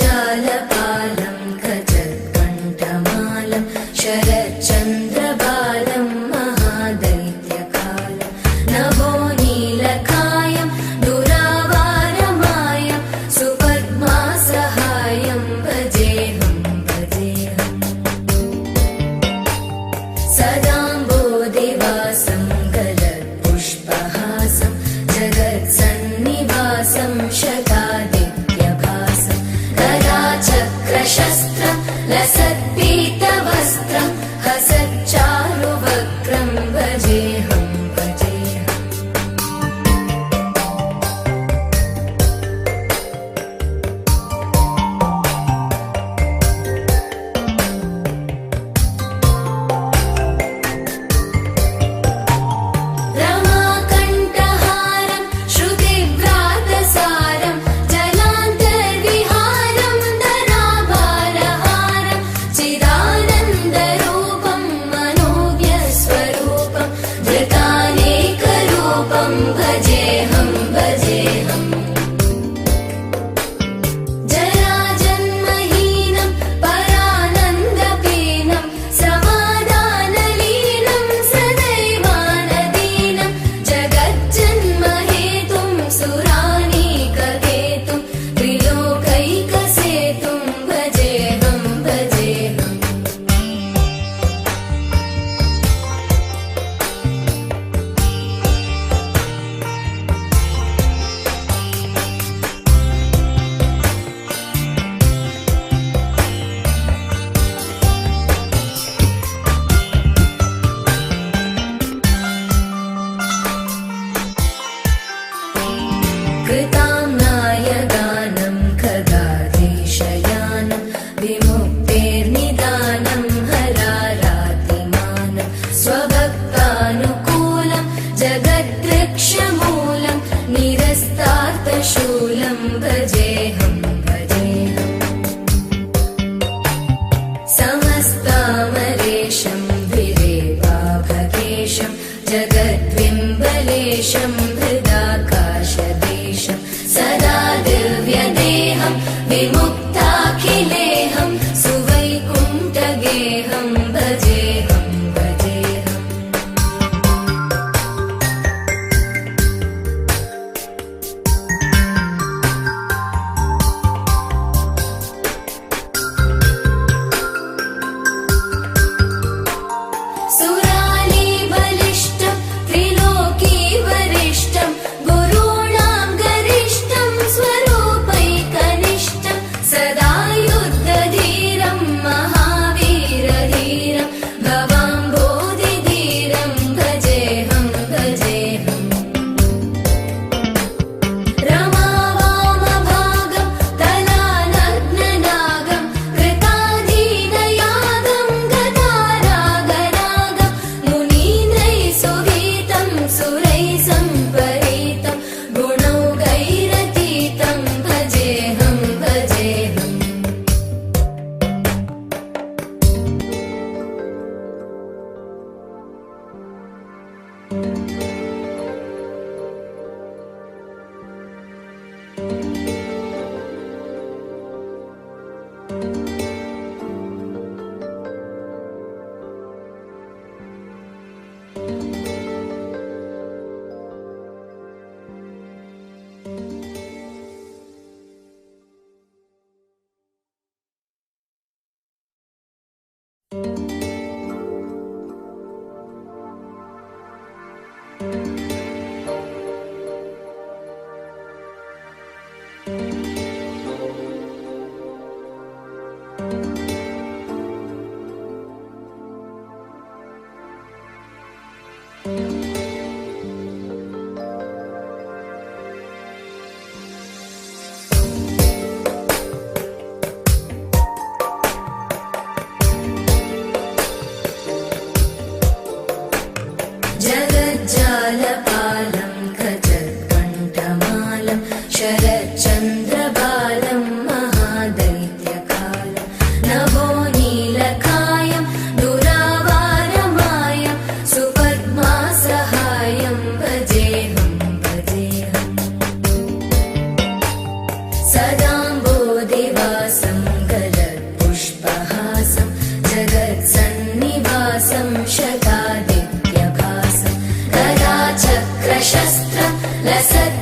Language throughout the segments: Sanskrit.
जगज्जालपालं गजत्कण्ठमालं शरच्चन्द्रबालं महादैत्यकालं नभो नीलकायं दुरावारमायं सुपद्मासहायं भजेऽहं भजेऽहम् सदाम्बोधिवासं गलत्पुष्पहासं जगत्सन्निवासं शतादित्यभासं गदाचक्रशस्त्रं लसत्पीतवस्त्रं हसच्चारुवक्त्रं भजेऽहं भजेऽहम् रमाकण्ठहारं श्रुतिव्रातसारं जलान्तर्विहारं धराभारहारं चिदानन्दरूपं मनोव्यस्वरूपं धृतानेकरूपं भजेऽहं भजेऽहम् जराजन्महीनं परानन्दपीनं समाधानलीनं सदैवानदीनं जगज्जन्महेतुं सुरानीककेतुं त्रिलोकैकसेतुं भजेऽहं भजेऽहम्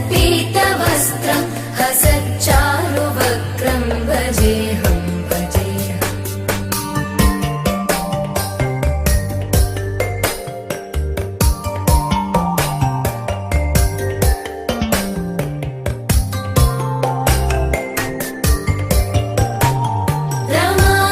लसत्पीतवस्त्रं हसच्चारुवक्त्रं भजेऽहं भजेऽहम्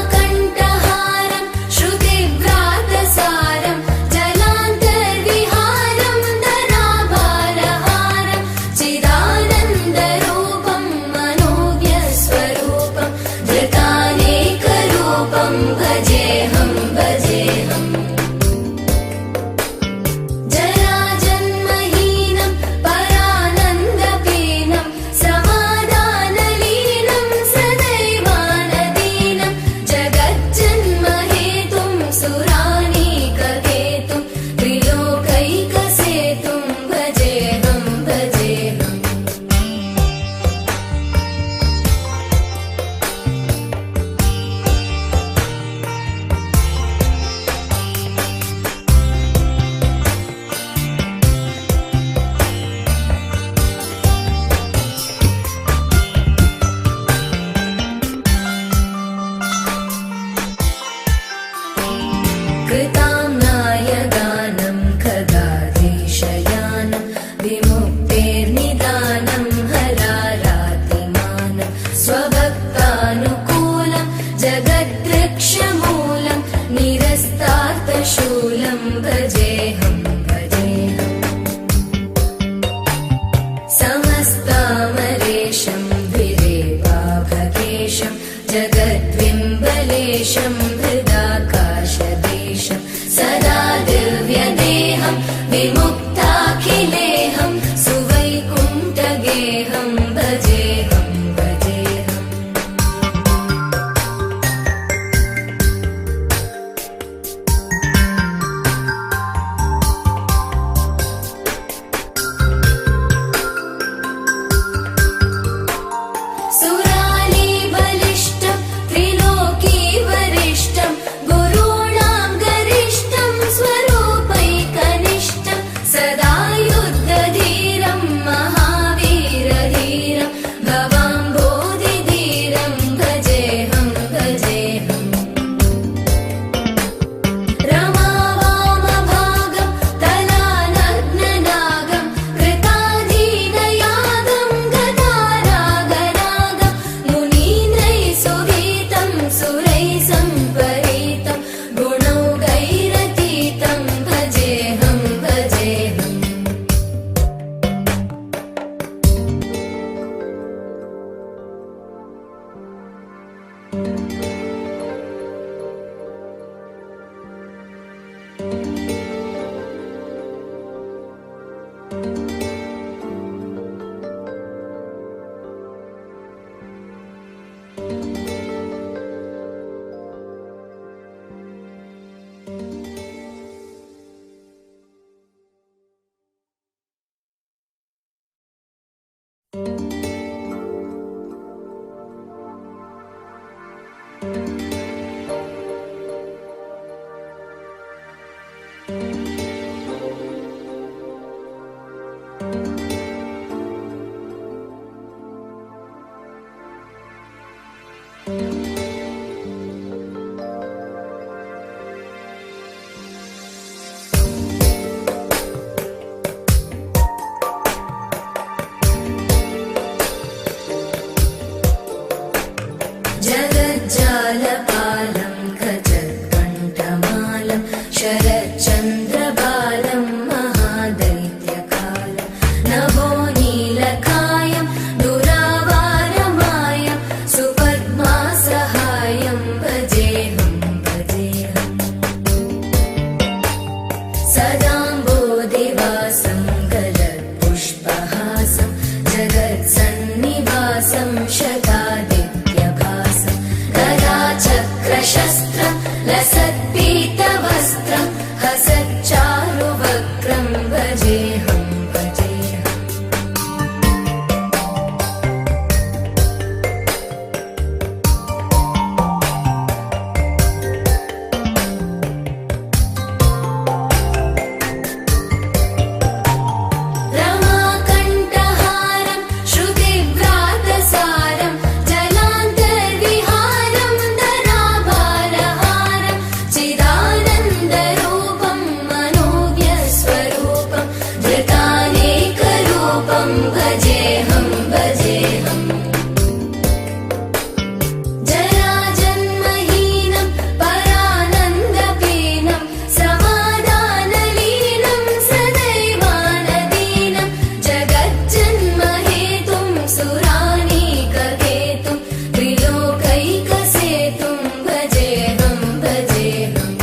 रमाकण्ठहारं श्रुतिव्रातसारं जलान्तर्विहारं धराभारहारं चिदानन्दरूपं मनोज्ञस्वरूपं धृतानेकरूपं भजेऽहं भजेऽहम् जराजन्महीनं परानन्दपीनं समाधानलीनं सदैवानदीनं जगज्जन्महेतुं सुरानीककेतुं त्रिलोकैकसेतुं भजेऽहं भजेऽहम् कृताम्नायगानं खगाधीशयानं विमुक्तेर्निदानं हलारातिमानं स्वभक्तानुकूलं जगद्वृक्षमूलं निरस्तार्थशूलं भजेऽहं भजेऽहम् समस्तामरेशं द्विरेवाभकेशं जगद्विम्बलेशं हृदाकाशदेशं सदा दिव्यदेहं विमुक्ताखिलेहं सुवैकुण्ठगेहं भजेऽहं भजेऽहम् सुरालीबलिष्ठं त्रिलोकीवरिष्ठं गुरूणां गरिष्ठं स्वरूपैकनिष्ठं सदा युद्धधीरं महावीरधीरं भवाम्भोधिधीरं भजेऽहं भजेऽहम् रमावामभागं तलानग्ननागं कृताधीनयागं गदारागरागं मुनीन्द्रैः सुगीतं सुरैः सम्परीतं गुणौघैरतीतं भजेऽहं भजेऽहम् जगज्जालपालं खचत्कण्ठमालं शरच्चन्द्रबालं महादैत्यकालं नभो नीलकायं दुरावारमायं सुपद्मासहायं भजेऽहं भजेऽहम् सदाम्बोधिवासं गलत्पुष्पहासं जगत्सन्निवासं शतादित्यभासं गदाचक्र भजेऽहं भजेऽहम् जराजन्महीनं परानन्दपीनं समाधानलीनं सदैवानदीनं जगज्जन्महेतुं सुरानीककेतुं त्रिलोकैकसेतुं भजेऽहं भजेऽहम्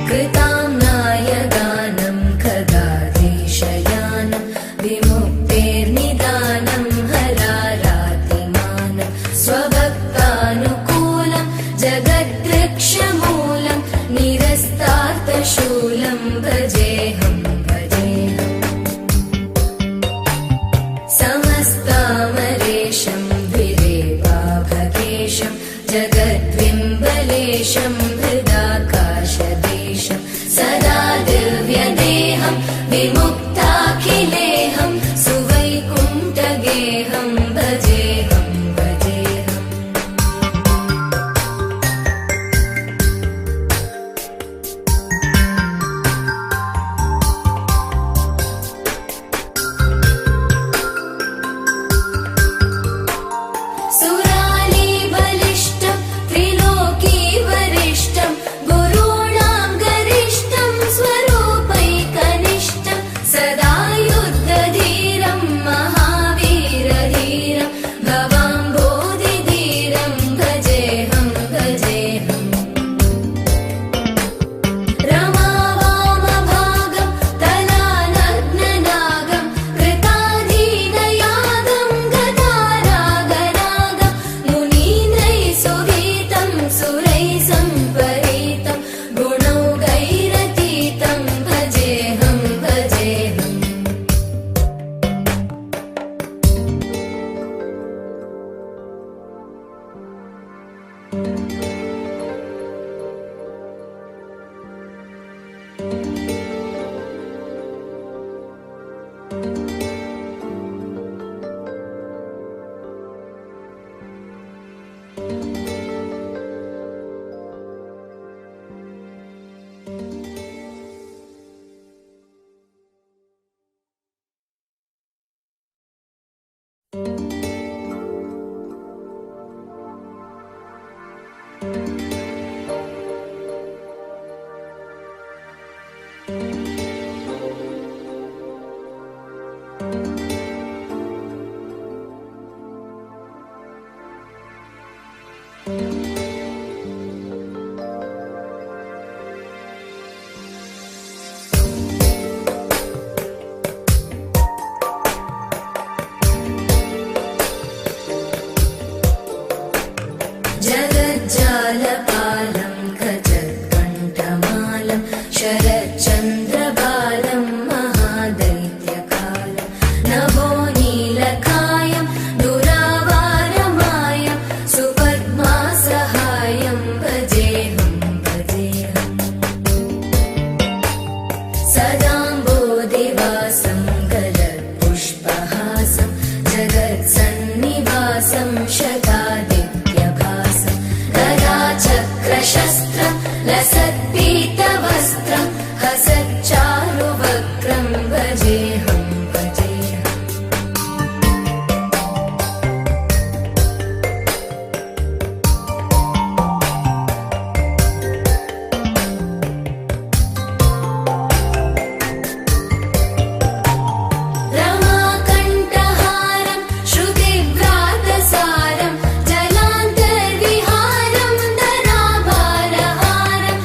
कृताम्नाय गानं खगाधीशयानं विमुक्तेर्निदानं हरारातिमानं स्वभक्तानुकूलं जगद्वृक्षमूलं निरस्तार्थशूलं भजेऽहं भजेऽहम् समस्तामरेशं द्विरेवाभकेशं जगद्विम्बलेशं हृदाकाशदेशं सदा दिव्यदेहं विमुक्ताखिलेहं सुवैकुण्ठगेहं भजेऽहं भजेऽहम् सुरालीबलिष्ठं त्रिलोकीवरिष्ठं गुरूणां गरिष्ठं स्वरूपैकनिष्ठं सदा युद्धधीरं महावीरधीरं भवाम्बोधिधीरं भजेऽहं भजेऽहम् रमावामभागं तलानग्ननागं कृताधीनयागं गदारागरागं मुनीन्द्रैः सुगीतं सुरैः सम्परीतं गुणौघैरतीतं भजेऽहं भजेऽहम् जगज्जालपालं खजत्कण्ठमालं शरच्चन्द्रबालं महादैत्यकालं नभो नीलकायं दुरावारमायं सुपद्मासहायं भजेऽहं भजेऽहम् सदाम्बोधिवासं गलत्पुष्पहासं जगत्सन्निवासं शतादित्यभासं गदाचक्रशस्त्रं लसत्पीतवस्त्रं हसच्चारुवक्त्रं भजेऽहं भजेऽहम् रमाकण्ठहारं श्रुतिव्रातसारं जलान्तर्विहारं धराभारहारं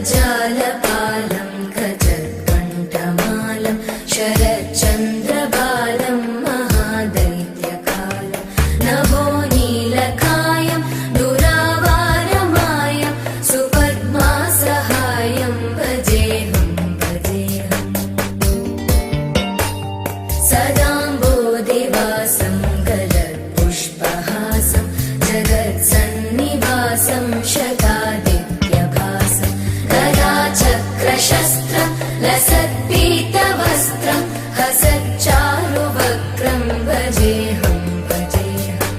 जगज्जालपालं खजत्कण्ठमालं शरच्चन्द्रबालं महादैत्यकालं नभो नीलकायं दुरावारमायं सुपद्मासहायं भजेऽहं भजेऽहम् सदाम्बोधिवासं गलत्पुष्पहासं जगत्सन्निवासं शतादित्यभासं गदाचक्रशस्त्रं लसत्पीतवस्त्रं हसच्चारुवक्त्रं भजेऽहं भजेऽहम्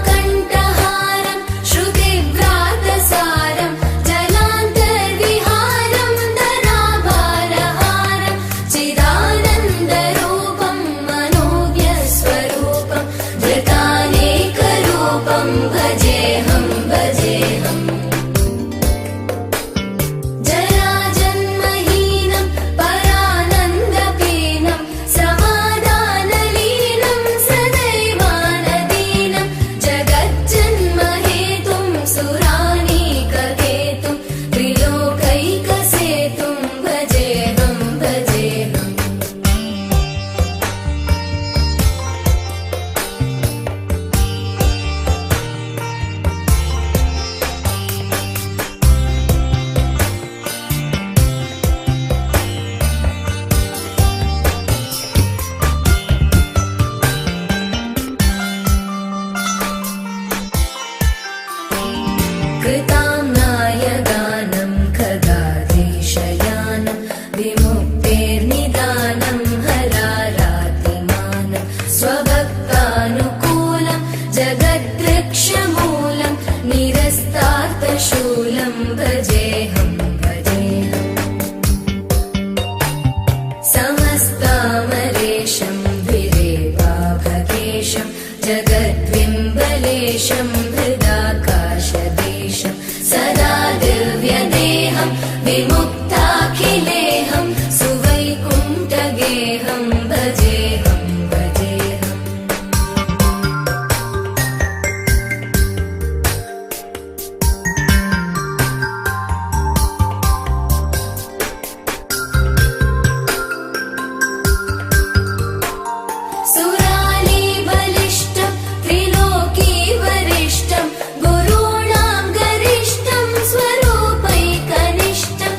रमाकण्ठहारं श्रुतिव्रातसारं जलान्तर्विहारं धराभारहारं चिदानन्दरूपं मनोज्ञस्वरूपं धृतानेकरूपं भजेऽहं भजेऽहम् जराजन्महीनं परानन्दपीनं समाधानलीनं सदैवानदीनं जगज्जन्महेतुं सुरानीककेतुं त्रिलोकैकसेतुं भजेऽहं भजेऽहम् कृताम्नायगानं खगाधीशयानं विमुक्तेर्निदानं हरारातिमानं स्वभक्तानुकूलं जगद्वृक्षमूलं निरस्तार्थशूलं भजेऽहं भजेऽहम् समस्तामरेशं द्विरेवाभकेशं जगद्विम्बलेशं हृदाकाशदेशं सदा दिव्यदेहं विमुक्ताखिलेहं सुवैकुण्ठगेहं भजेऽहं भजेऽहम् सुरालीबलिष्ठं त्रिलोकीवरिष्ठं गुरूणां गरिष्ठं स्वरूपैकनिष्ठं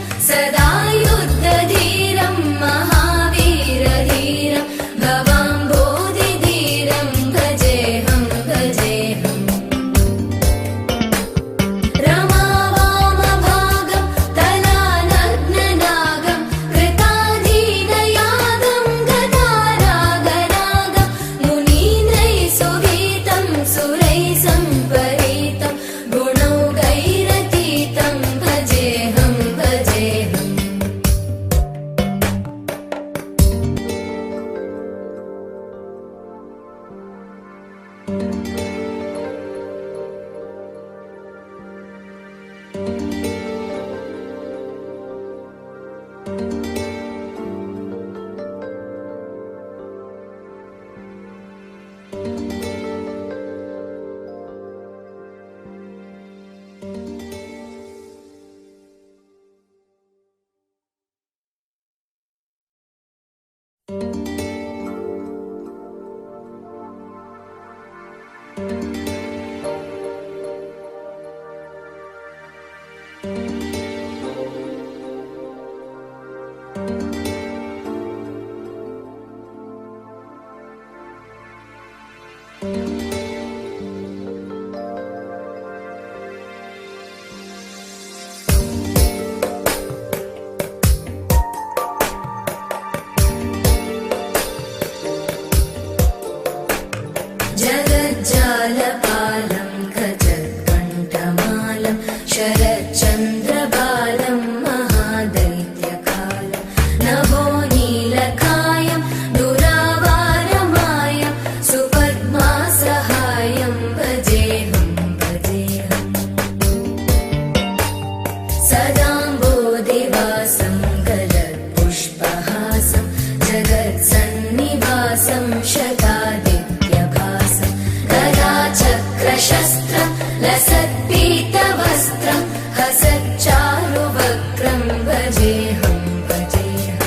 शस्त्रं लसत्पीतवस्त्रं हसच्चारुवक्त्रं भजेऽहं भजेऽहम्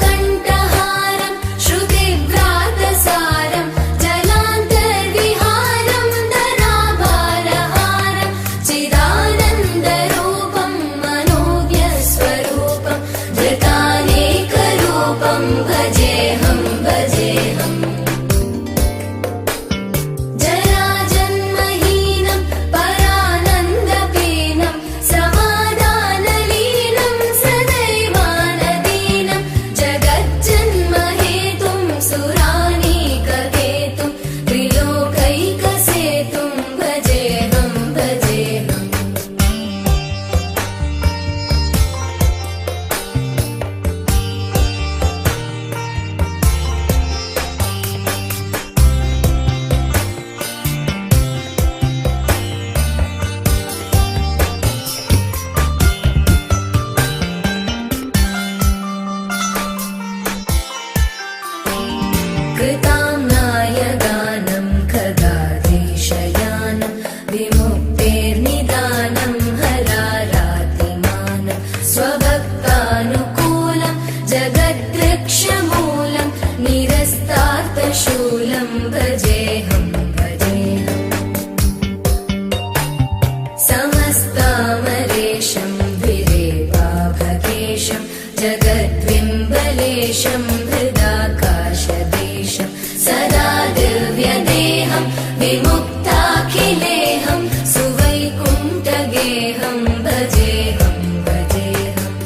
रमाकण्ठहारं श्रुतिव्रातसारं जलान्तर्विहारं धराभारहारं चिदानन्दरूपं मनोज्ञस्वरूपं धृतानेकरूपं भजेऽहं भजेऽहम् जराजन्महीनं परानन्दपीनं समाधानलीनं सदैवानदीनं जगज्जन्महेतुं सुरानीककेतुं त्रिलोकैकसेतुं भजेऽहं भजेऽहम् कृताम्नायगानं खगाधीशयानं विमुक्तेर्निदानं हरारातिमानं स्वभक्तानुकूलं जगद्वृक्षमूलं निरस्तार्थशूलं भजेऽहं भजेऽहम् समस्तामरेशं द्विरेवाभकेशं जगद्विम्बलेशं हृदाकाशदेशं सदा दिव्यदेहं विमुक्ताखिलेहं सुवैकुण्ठगेहं भजेऽहं भजेऽहम्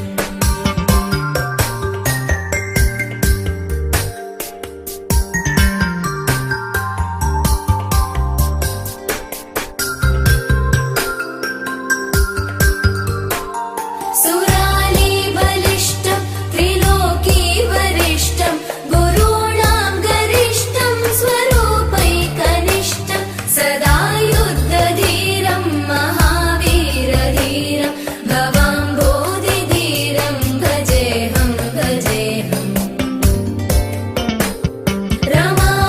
सुरालीबलिष्ठं त्रिलोकीवरिष्ठं गुरूणां गरिष्ठं स्वरूपैकनिष्ठं सदा युद्धधीरं महावीरधीरं भवाम्भोधिधीरं भजेऽहं भजेऽहम्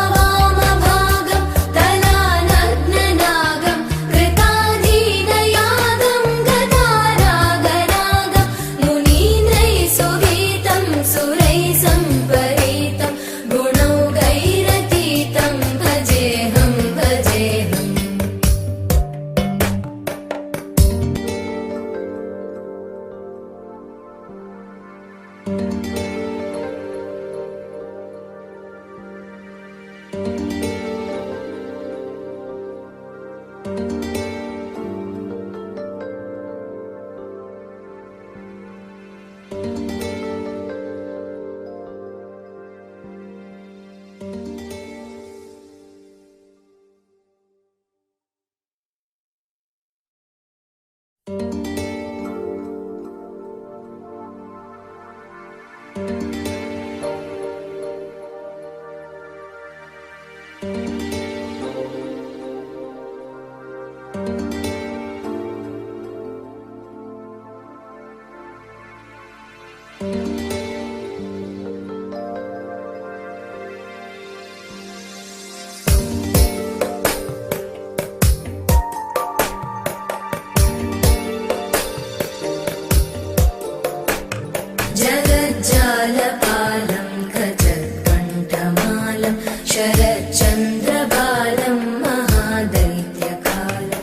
रमावामभागं तलानग्ननागं कृताधीनयागं गतारागरागं मुनीन्द्रैः सुगीतं सुरैः सम्परीतं गुणौघैरतीतं भजेऽहं भजेऽहम् जगज्जालपालं खचत्कण्ठमालं शरच्चन्द्रबालं महादैत्यकालं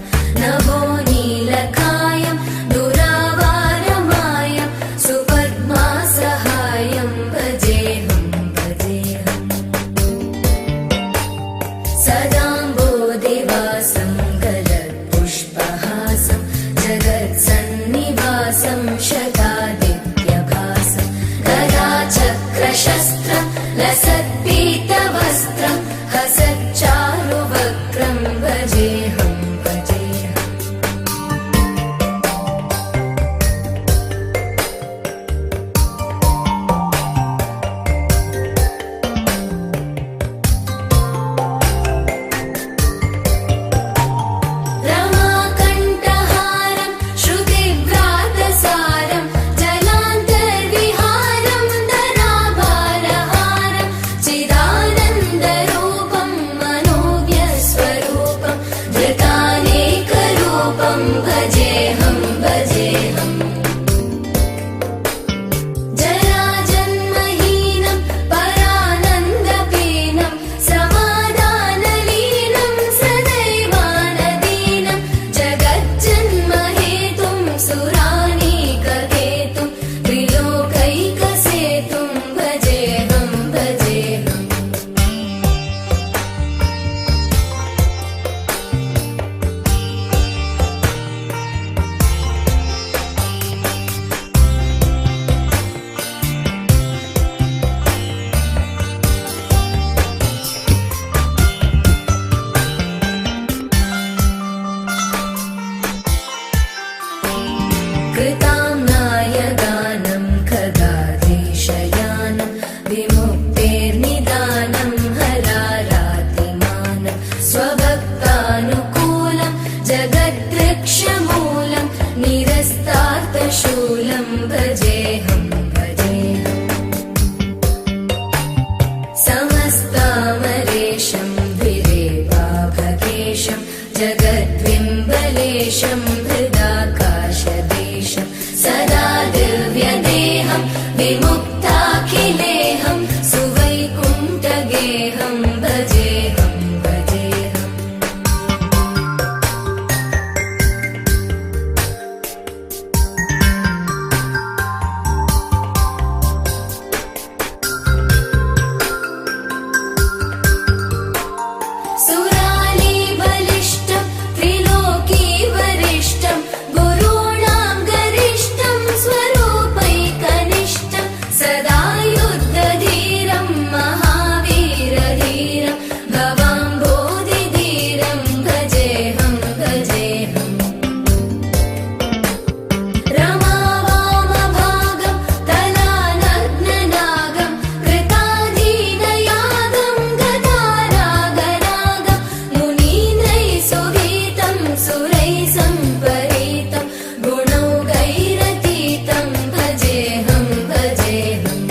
भजेऽहं भजेऽहम् जराजन्महीनं परानन्दपीनं समाधानलीनं सदैवानदीनं जगज्जन्महेतुं सुरानीककेतुं त्रिलोकैकसेतुं भजेऽहं भजेऽहम् कृताम्नाय गानं खगाधीशयानं विमुक्तेर्निदानं हरारातिमानं स्वभक्तानुकूलं जगद्वृक्षमूलं निरस्तार्थशूलं भजेऽहं भजेऽहम् समस्तामरेशं द्विरेवाभकेशं जगद्विम्बलेशं हृदाकाशदेशं सदा दिव्यदेहं विमुक्ताखिलेहं सुवैकुण्ठगेहं भजेऽहं भजेऽहम् सुरालीबलिष्ठं त्रिलोकीवरिष्ठं गुरूणां गरिष्ठं स्वरूपैकनिष्ठं सदा युद्धधीरं महावीरधीरं भवाम्भोधिधीरं भजेऽहं भजेऽहम् रमावामभागं तलानग्ननागं कृताधीनयागं गदारागरागं मुनीन्द्रैः सुगीतं सुरैः सम्परीतं गुणौघैरतीतं भजेऽहं भजेऽहम्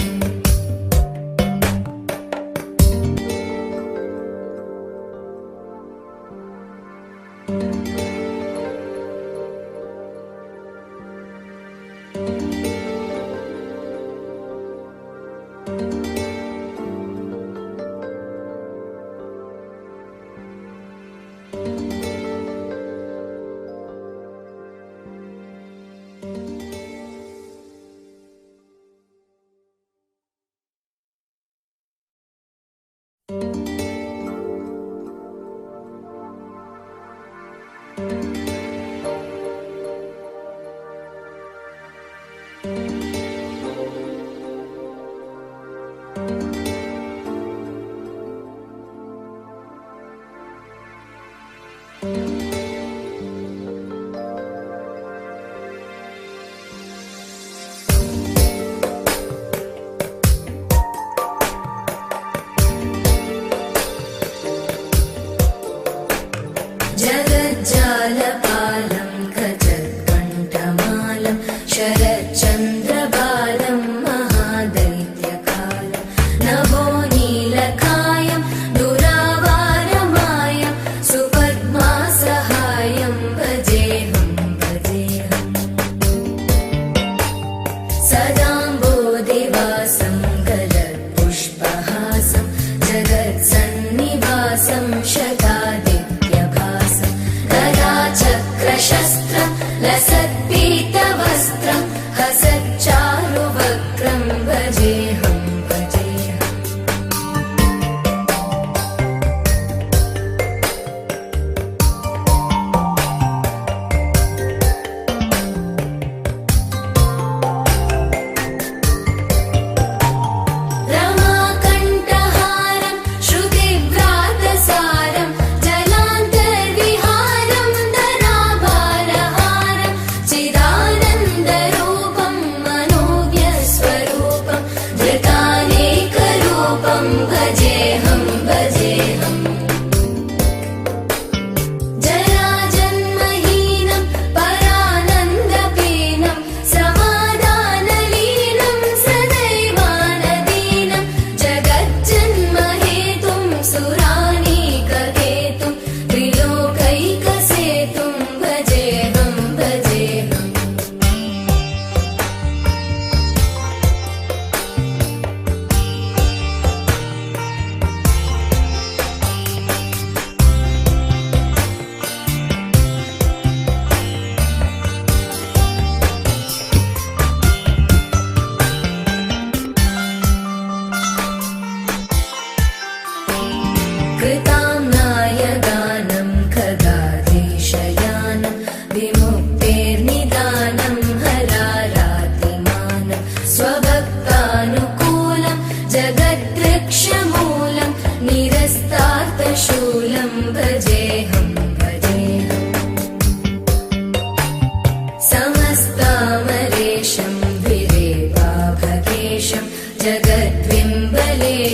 जगज्जाल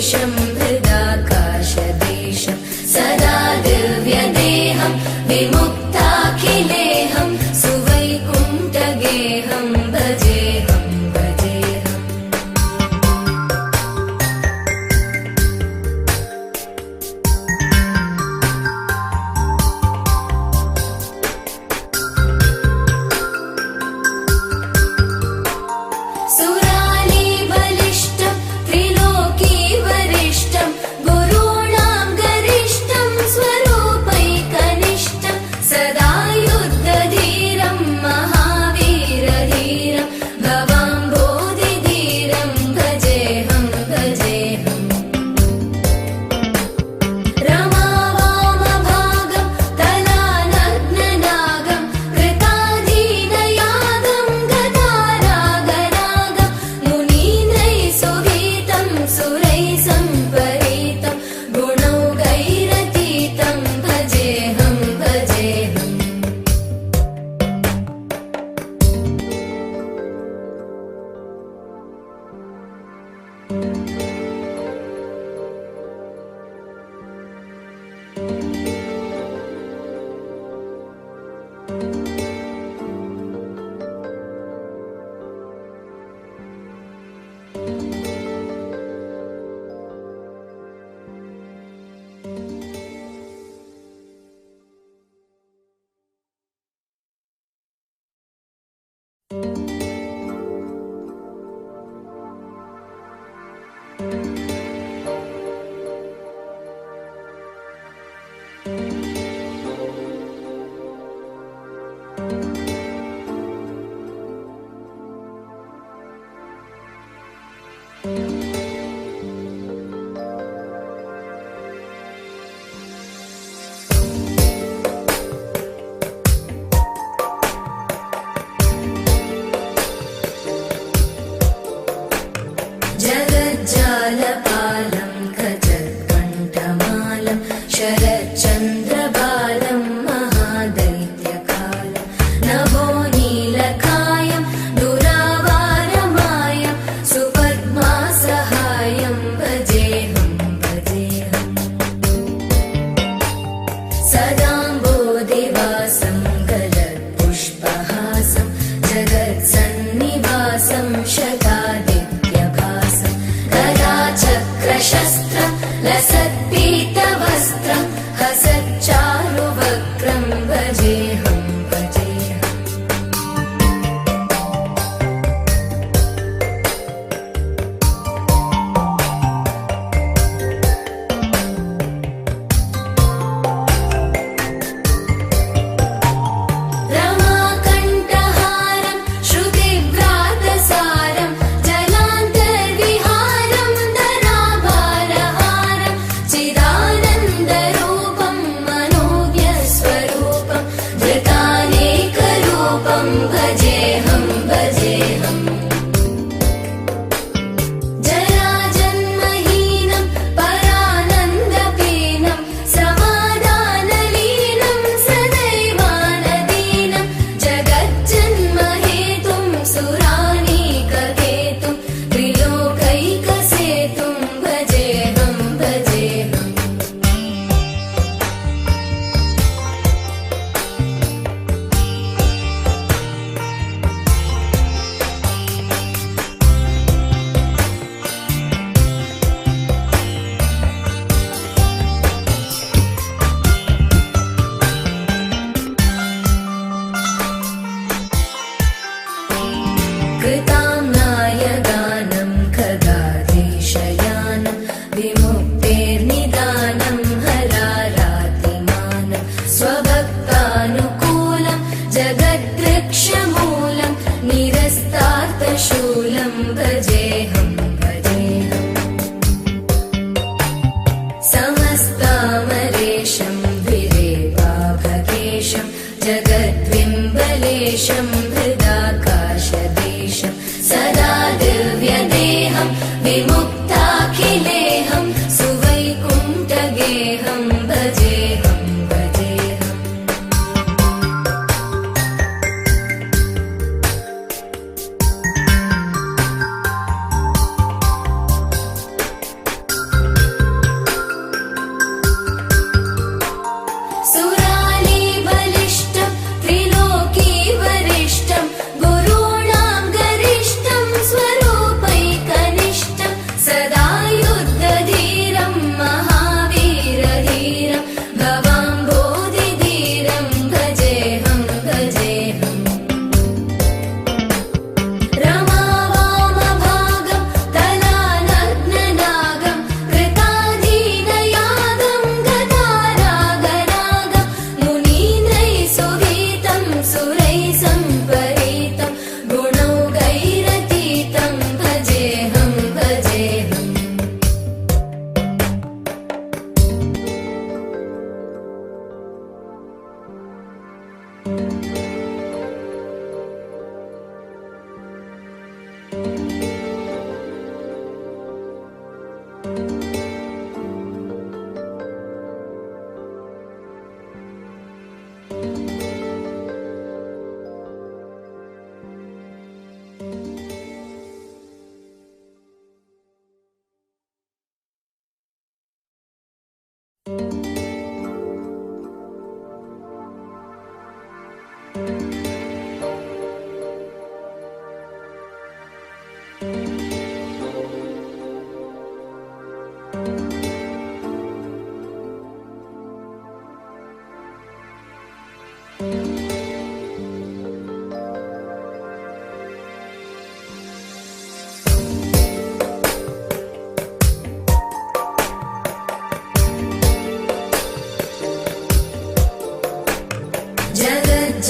सुरेशं हृदाकाशदेशं सदा दिव्यदेहं विमुक्ताखिलेहं सुवैकुण्ठगेहं भजेऽहं भजेऽहम् सुरालीबलिष्ठं त्रिलोकीवरिष्ठं गुरूणां गरिष्ठं स्वरूपैकनिष्ठं सदा युद्धधीरं महावीरधीरं भवाम्भोधिधीरं भजेऽहं भजेऽहम् रमावामभागं तलानग्ननागं कृताधीनयागं गदारागरागं मुनीन्द्रैः सुगीतं सुरैः सम्परीतं गुणौघैरतीतं भजेऽहं भजेऽहम् जगज्जालपालं खजत्कण्ठमालं शरच्चन्द्रबालं महादैत्यकालं नभो नीलकायं दुरावारमायं सुपद्मासहायं भजेऽहं भजेऽहम् सदाम्बोधिवासं गलत्पुष्पहासं जगत्सन्निवासं शतादित्यभासं गदाचक्रशस्त्रं लसत्पीतवस्त्रं हसच्चारुवक्त्रं भजेऽहं भजेऽहम् रमाकण्ठहारं श्रुतिव्रातसारं जलान्तर्विहारं धराभारहारं चिदानन्दरूपं मनोज्ञस्वरूपं धृतानेकरूपं भजेऽहं भजेऽहम् जराजन्महीनं परानन्दपीनं समाधानलीनं सदैवानदीनं जगज्जन्महेतुं सुरानीककेतुं त्रिलोकैकसेतुं भजेऽहं भजेऽहम् कृताम्नायगानं खगाधीशयानं विमुक्तेर्निदानं हरारातिमानं स्वभक्तानुकूलं जगद्वृक्षमूलं निरस्तार्थशूलं भजेऽहं भजेऽहम् समस्तामरेशं द्विरेवाभकेशं जगद्विम्बलेशं हृदाकाशदेशं सदा दिव्यदेहं विमुक्ताखिलेहं सुवैकुण्ठगेहं भजेऽहं भजेऽहम्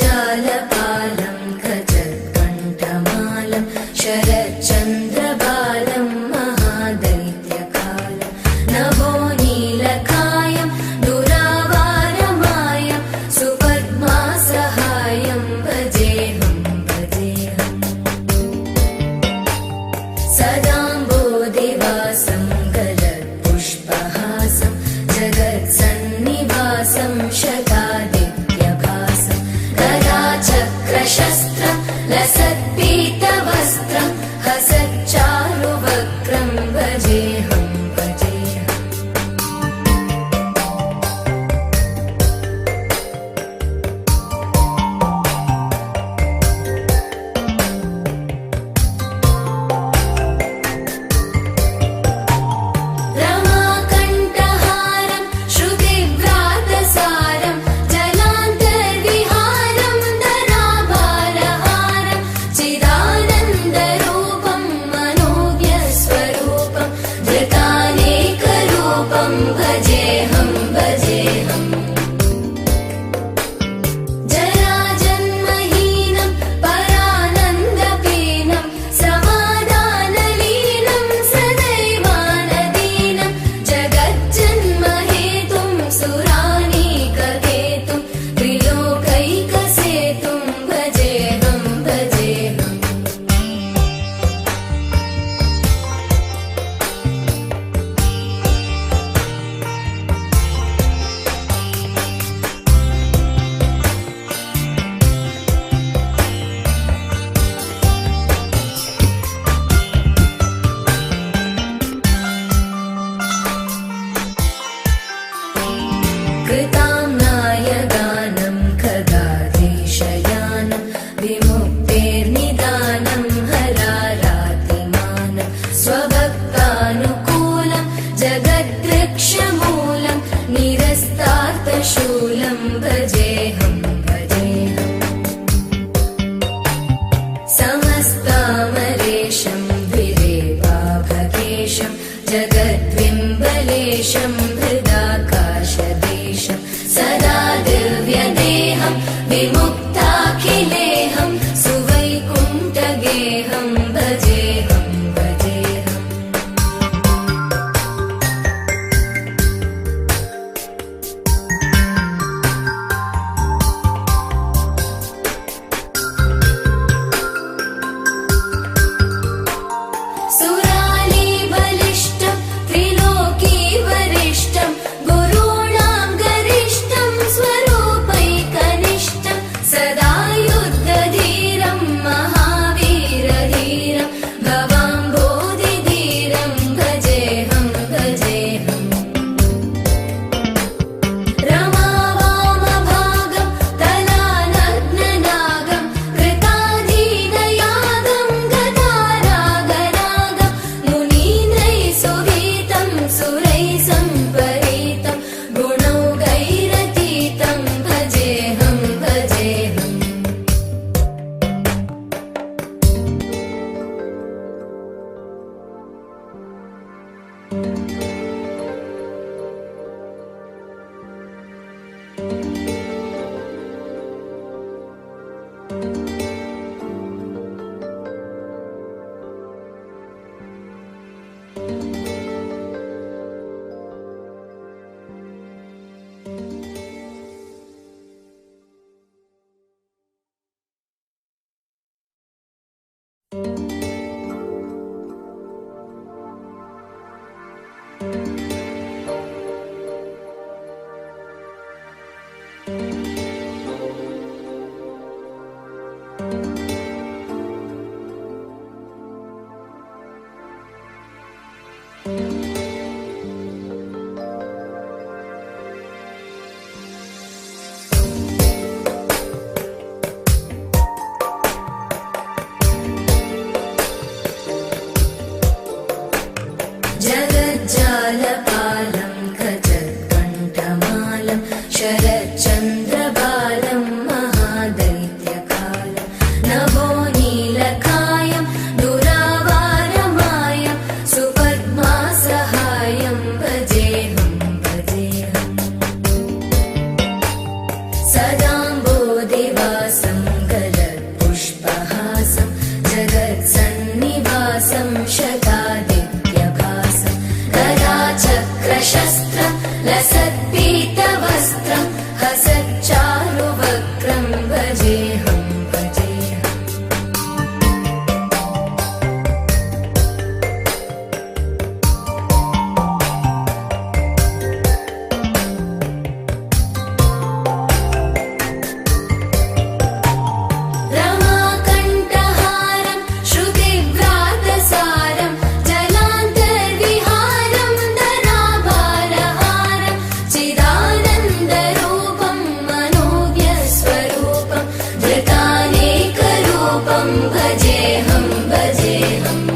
जगज्जालपालं खचत्कण्ठमालं शरच्चन्द्रबालं महादैत्यकालं नभोनीलकायं दुरावारमायं सुपद्मासहायं भजेऽहं भजेऽहम् सदाम्बोधिवासं गलत्पुष्पहासं जगत्सन्निवासं शतादित्यभासं गदाचक्रशस्त्रं लसत्पीतवस्त्रं हसच्चारुवक्त्रं भजेऽहं भजेऽहम् रमाकण्ठहारं श्रुतिव्रातसारं जलान्तर्विहारं धराभारहारं चिदानन्दरूपं मनोज्ञस्वरूपं धृतानेकरूपं भजेऽहं भजेऽहम् जराजन्महीनं परानन्दपीनं समाधानलीनं सदैवानदीनं जगज्जन्महेतुं सुरानीककेतुं त्रिलोकैकसेतुं भजेऽहं भजेऽहम् कृताम्नायगानं खगाधीशयानं विमुक्तेर्निदानं हरारातिमानं स्वभक्तानुकूलं जगद्वृक्षमूलं निरस्तार्थशूलं भजेऽहं भजेऽहम् समस्तामरेशं द्विरेवाभकेशं जगद्विम्बलेशं हृदाकाशदेशं सदा दिव्यदेहं विमुक्ताखिलेऽहं सुवैकुण्ठगेहं भजेऽहं भजेऽहम् सुरालीबलिष्ठं त्रिलोकीवरिष्ठं गुरूणां गरिष्ठं स्वरूपैकनिष्ठं सदा युद्धधीरं महावीरधीरं भवाम्बोधिधीरं भजेऽहं भजेऽहम् रमावामभागं तलानग्ननागं कृताधीनयागं गदारागरागं मुनीन्द्रैः सुवीतं सुरैः सम्परीतं गुणौघैरतीतं भजेऽहं भजेऽहम् भजेऽहं भजेऽहम् रमाकण्ठहारं श्रुतिव्रातसारं जलान्तर्विहारं धराभारहारं चिदानन्दरूपं मनोज्ञस्वरूपं धृतानेकरूपं भजेऽहं भजेऽहम्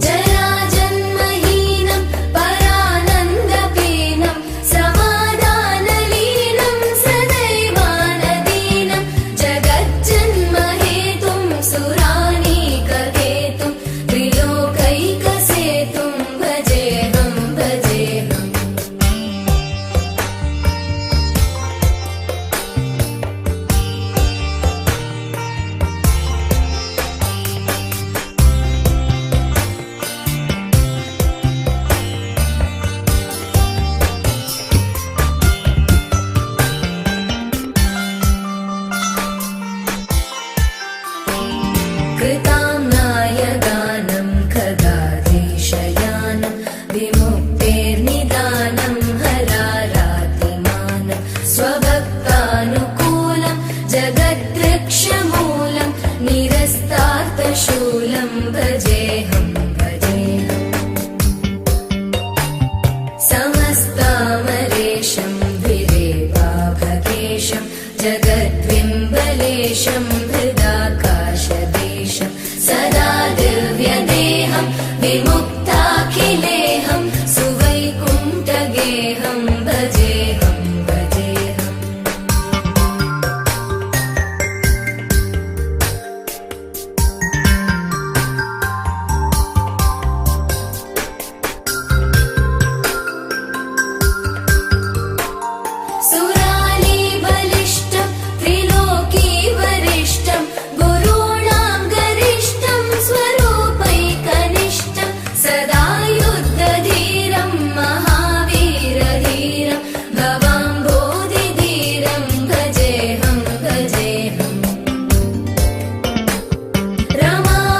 जराजन्महीनं परानन्दपीनं समाधानलीनं सदैवानदीनं जगज्जन्महेतुं सुरानीककेतुं त्रिलोकैकसेतुं भजेऽहं भजेऽहम् कृताम्नायगानं खगाधीशयानं विमुक्तेर्निदानं हरारातिमानं स्वभक्तानुकूलं जगद्वृक्षमूलं निरस्तार्थशूलं भजेऽहं भजेऽहम् समस्तामरेशं विरेवाभगेशं जगद्विम्बलेशं हृदाकाशदेशं सदा दिव्यदेहं विमुक्ताखिलेहं सुवैकुण्ठगेहं भजेऽहं भजेऽहम् सुरालीबलिष्ठं त्रिलोकीवरिष्ठं गुरूणां गरिष्ठं स्वरूपैकनिष्ठं सदा युद्धधीरं महावीरधीरं भवाम्भोधिधीरं भजेऽहं भजेऽहम्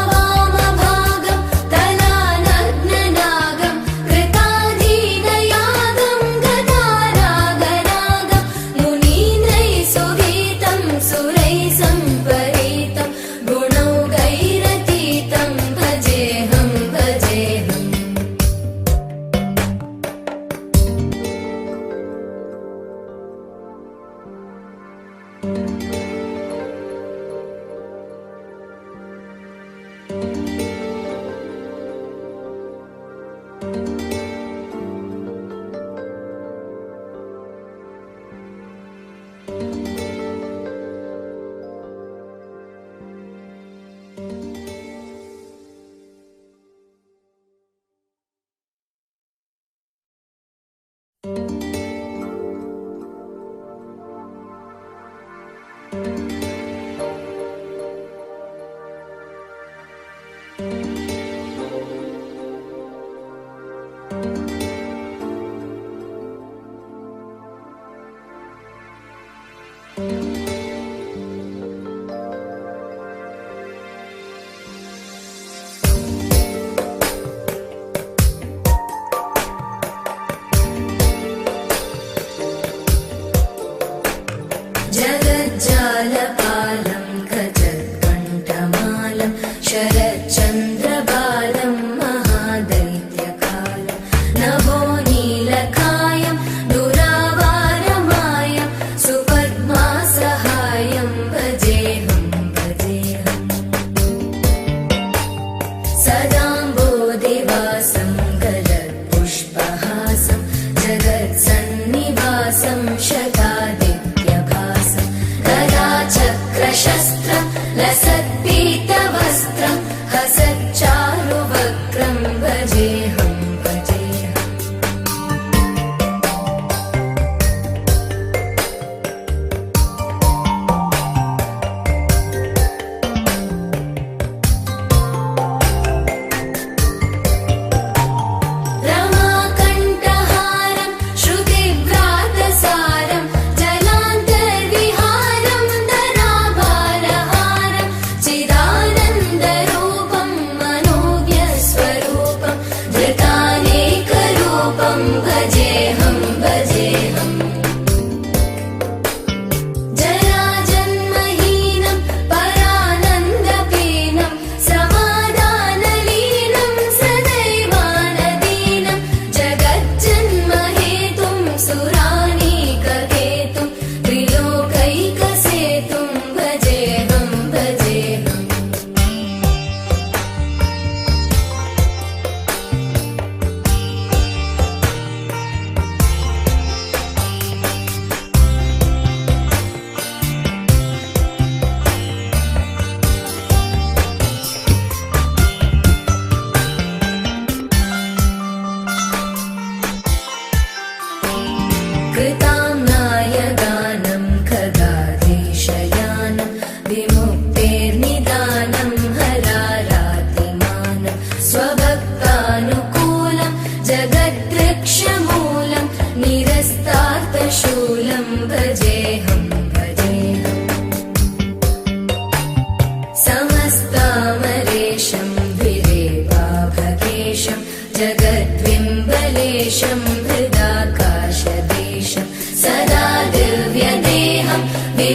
रमावामभागं तलानग्ननागं कृताधीनयागं गतारागरागं मुनीन्द्रैः सुगीतं सुरैः सम्परीतं गुणौघैरतीतं भजेऽहं भजेऽहम् जगज्जालपालं खजत्कण्ठमालं शरच्चन्द्रबालं महादैत्यकालं नभोनीलकायं दुरावारमायं सुपद्मासहायं भजेऽहं भजेऽहम् सदाम्बोधिवासं गलत्पुष्पहासं जगत्सन्निवासं शतादित्यभासं गदाचक्रशस्त्रं लसत्पीतवस्त्रं हसच्चारुवक्त्रं भजेऽहं भजेऽहम् रमाकण्ठहारं श्रुतिव्रातसारं जलान्तर्विहारं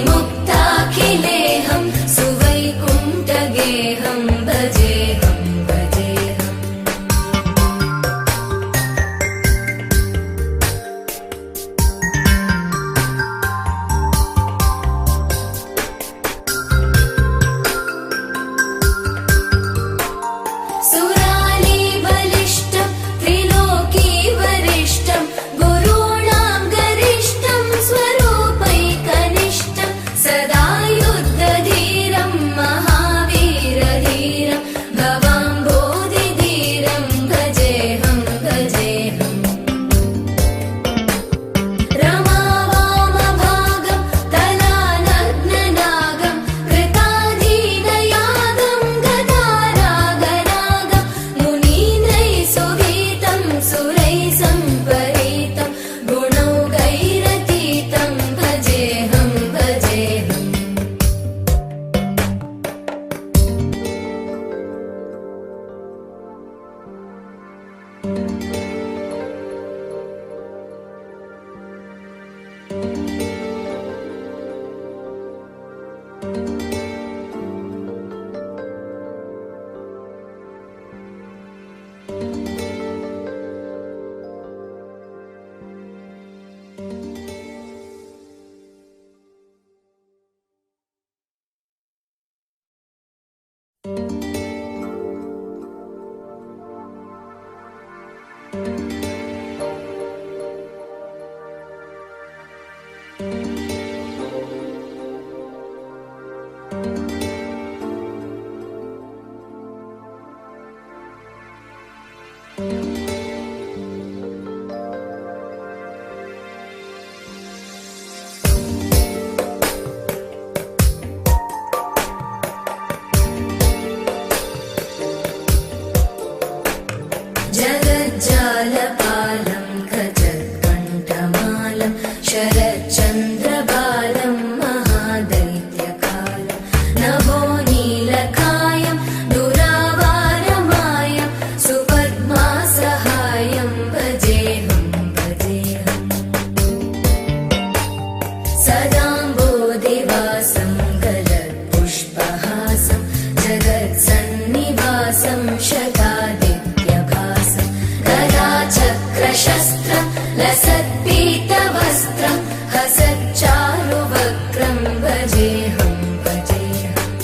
विमुक्ताखिलेऽहं सुवैकुण्ठगेऽहं भजेऽहं भजेऽहम् सुराली बलिष्ठं त्रिलोकी वरिष्ठं गुरूणां गरिष्ठं स्वरूपैकनिष्ठं सदा युद्धधीरं महावीरधीरं भवाम्भोधिधीरं भजेऽहं भजेऽहम् रमावामभागं तलानग्ननागं कृताधीनयागं गदारागरागं मुनीन्द्रैः सुगीतं सुरैः सम्परीतं गुणौघैरतीतं भजेऽहं भजेऽहम् जगज्जालपालं खचत्कण्ठमालं शरच्चन्द्रबालं महादैत्यकालं नभो नीलकायं दुरावारमायं सुपद्मासहायं भजेऽहं भजेऽहम् सदाम्बोधिवासं गलत्पुष्पहासं जगत्सन्निवासं शतादित्यभासं गदाचक्रशस्त्रं लसत्पीतवस्त्रं हसच्चारुवक्त्रं भजेऽहं भजेऽहम्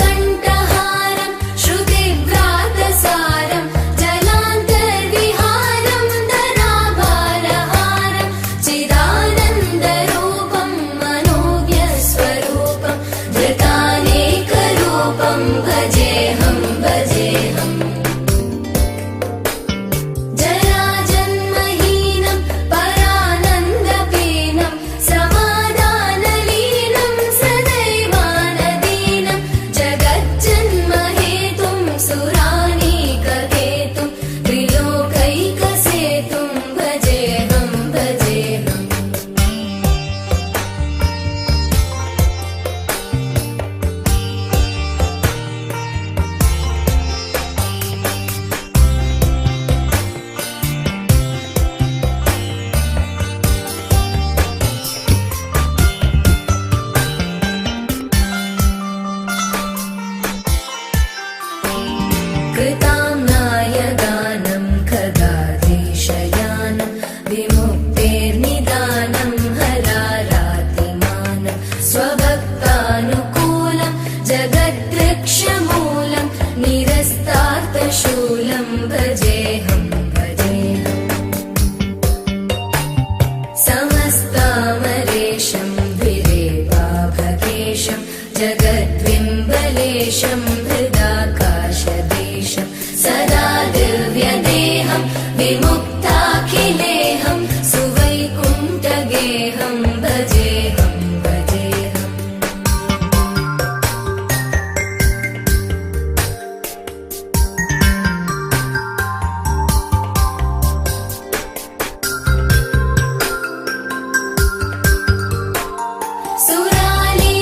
रमाकण्ठहारं श्रुतिव्रातसारं जलान्तर्विहारं धराभारहारं चिदानन्दरूपं मनोज्ञस्वरूपं धृतानेकरूपं भजेऽहं भजेऽहम् जराजन्महीनं परानन्दपीनं समाधानलीनं सदैवानदीनं जगज्जन्महेतुं सुरानीककेतुं त्रिलोकैकसेतुं भजेऽहं भजेऽहम् कृताम्नायगानं खगाधीशयानं विमुक्तेर्निदानं हरारातिमानं स्वभक्तानुकूलं जगद्वृक्षमूलं निरस्तार्थशूलं भजेऽहं भजेऽहम् समस्तामरेशं द्विरेवाभकेशं जगद्विम्बलेशं हृदाकाशदेशं सदा दिव्यदेहं विमुक्ताखिलेऽहं सुवैकुण्ठगेऽहं भजेऽहं भजेऽहम् सुराली